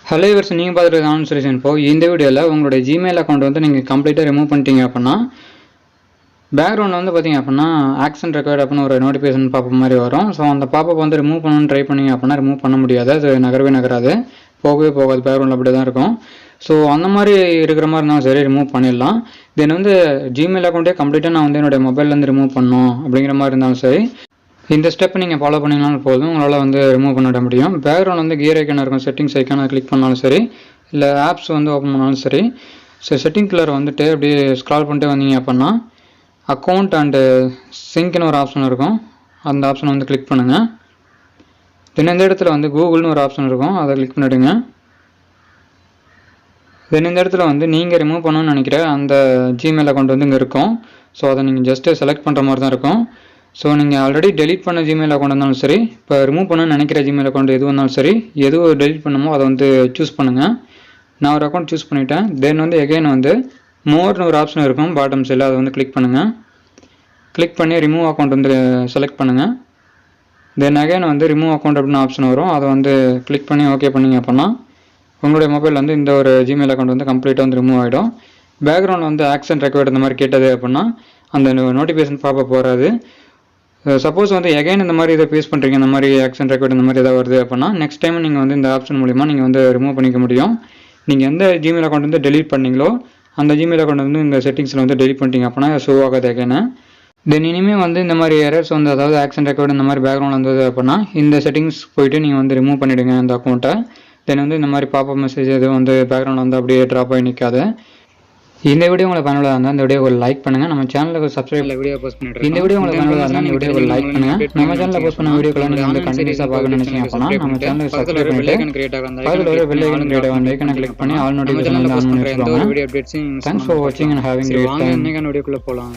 Hello இவர்ஸ், நீங்கள் பார்த்துட்டு Onlineseries Info. இந்த வீடியோவில் உங்களுடைய ஜிமெயில் அக்கௌண்ட் வந்து நீங்கள் கம்ப்ளீட்டாக ரிமூவ் பண்ணிட்டீங்க அப்படின்னா பேக்ரவுண்டில் வந்து பார்த்தீங்க அப்படின்னா ஆக்ஷன் ரெக்கார்ட் அப்படின்னு ஒரு நோட்டிஃபிகேஷன் பாப்பப் மாதிரி வரும். ஸோ அந்த பாப்பப் வந்து ரிமூவ் பண்ணணும்னு ட்ரை பண்ணிங்க அப்படின்னா ரிமூவ் பண்ண முடியாது. அது நகராது, போகவே போகாது, பேக்ரவுண்டில் அப்படி தான் இருக்கும். ஸோ அந்த மாதிரி இருக்கிற மாதிரி இருந்தாலும் சரி ரிமூவ் பண்ணிடலாம். தென் வந்து ஜிமெயில் அக்கௌண்ட்டே கம்ப்ளீட்டாக நான் வந்து என்னுடைய மொபைல்லேருந்து ரிமூவ் பண்ணணும் அப்படிங்கிற மாதிரி இருந்தாலும் சரி இந்த ஸ்டெப் நீங்கள் ஃபாலோ பண்ணிங்கனாலும் போதும், உங்களால் வந்து ரிமூவ் பண்ணிட முடியும். பேக்ரவுண்ட் வந்து கியர் ஐக்கான இருக்கும், செட்டிங்ஸ் ஐக்கான கிளிக் பண்ணாலும் சரி, இல்லை ஆப்ஸ் வந்து ஓப்பன் பண்ணாலும் சரி. ஸோ செட்டிங் கலர் வந்துட்டு அப்படியே ஸ்க்ரால் பண்ணிட்டு வந்தீங்க அப்படின்னா அக்கௌண்ட் அண்டு சிங்க்னு ஒரு ஆப்ஷன் இருக்கும். அந்த ஆப்ஷனை வந்து கிளிக் பண்ணுங்கள். தென் இந்த இடத்துல வந்து கூகுள்னு ஒரு ஆப்ஷன் இருக்கும், அதை கிளிக் பண்ணிவிடுங்க. தென் இந்த இடத்துல வந்து நீங்கள் ரிமூவ் பண்ணணும்னு நினைக்கிற அந்த ஜிமெயில் அக்கௌண்ட் வந்து இங்கே இருக்கும். ஸோ அதை நீங்கள் ஜஸ்ட்டு செலக்ட் பண்ணுற மாதிரி தான் இருக்கும். ஸோ நீங்கள் ஆல்ரெடி டெலிட் பண்ண ஜிமெயில் அக்கௌண்ட் இருந்தாலும் சரி, இப்போ ரிமூவ் பண்ணணும்னு நினைக்கிற ஜிமெயில் அக்கௌண்ட் எது வந்தாலும் சரி, எது டெலிட் பண்ணுமோ அதை வந்து சூஸ் பண்ணுங்கள். நான் ஒரு அக்கௌண்ட் சூஸ் பண்ணிவிட்டேன். தென் வந்து எகைன் வந்து மோர்னு ஒரு ஆப்ஷன் இருக்கும் பாட்டம் சைடில், அதை வந்து கிளிக் பண்ணுங்கள். கிளிக் பண்ணி ரிமூவ் அக்கௌண்ட் வந்து செலக்ட் பண்ணுங்கள். தென் அகைன் வந்து ரிமூவ் அக்கௌண்ட் அப்படின்னு ஆப்ஷன் வரும், அதை வந்து கிளிக் பண்ணி ஓகே பண்ணிங்க அப்படின்னா உங்களுடைய மொபைல் வந்து இந்த ஒரு ஜிமெயில் அக்கௌண்ட் வந்து கம்ப்ளீட்டாக வந்து ரிமூவ் ஆகிடும். பேக்ரவுண்ட் வந்து ஆக்ஷன் ரெக்கார்ட் இந்த மாதிரி கேட்டது அப்படின்னா அந்த நோட்டிஃபிகேஷன் பாப்பப் போகாது. சப்போஸ் வந்து எகைன் இந்த மாதிரி இதை ஃபேஸ் பண்ணுறீங்க, இந்த மாதிரி ஆக்ஷன் ரெக்கார்ட் இந்த மாதிரி எதாவது வருது அப்படின்னா நெக்ஸ்ட் டைம் நீங்கள் வந்து இந்த ஆப்ஷன் மூலிமா நீங்கள் வந்து ரிமூவ் பண்ணிக்க முடியும். நீங்கள் எந்த ஜிமெயில் அக்கௌண்ட் வந்து டெலிட் பண்ணீங்களோ அந்த ஜிமெயில் அக்கௌண்ட் வந்து இந்த செட்டிங்ஸில் வந்து டெலிட் பண்ணிட்டீங்க அப்படின்னா ஷோ ஆகாது எகைன்னு. தென் இனிமேல் வந்து இந்த மாதிரி எரர்ஸ் வந்து அதாவது ஆக்ஷன் ரெக்கார்டு இந்த மாதிரி பேக்ரவுண்ட் வந்தது அப்படின்னா இந்த செட்டிங்ஸ் போயிட்டு நீங்கள் வந்து ரிமூவ் பண்ணிவிடுங்க அந்த அக்கௌண்ட்டை. தென் வந்து இந்த மாதிரி பாப்பப் மெசேஜ் எதுவும் வந்து பேக்ரவுண்ட் வந்து அப்படியே ட்ராப் ஆகி நிற்காது. இந்த வீடியோ உங்களுக்கு பயனுள்ளதாக இருந்தால் இந்த வீடியோ ஒரு லைக் பண்ணுங்கள். நம்ம சேனலுக்கு சப்ஸ்கிரைப் வீடியோ போஸ்ட் பண்ணிட்டு இந்த வீடியோ உங்களுக்கு பயனுள்ளதாக இருந்தால் இந்த வீடியோ ஒரு லைக் பண்ணுங்கள். நம்ம சேனலில் போஸ்ட் பண்ண வீடியோக்களை நீங்கள் வந்து கண்டினியூஸாக பார்க்கணும்னு நினைச்சீங்க அப்படின்னா நம்ம சேனலுக்கு சப்ஸ்கிரைப் பண்ணிட்டு அதில் ஒரு பெல் ஐக்கன் கிரியேட் ஆகும், ஐக்கனை கிளிக் பண்ணி ஆல் நோட்டிஃபிகேஷன் வந்து ஆன் பண்ணி வச்சுக்கோங்க. தேங்க்ஸ் ஃபார் வாட்சிங் அண்ட் ஹேவிங் கிரேட் டைம். இன்னைக்கான வீடியோக்குள்ளே போகலாம்.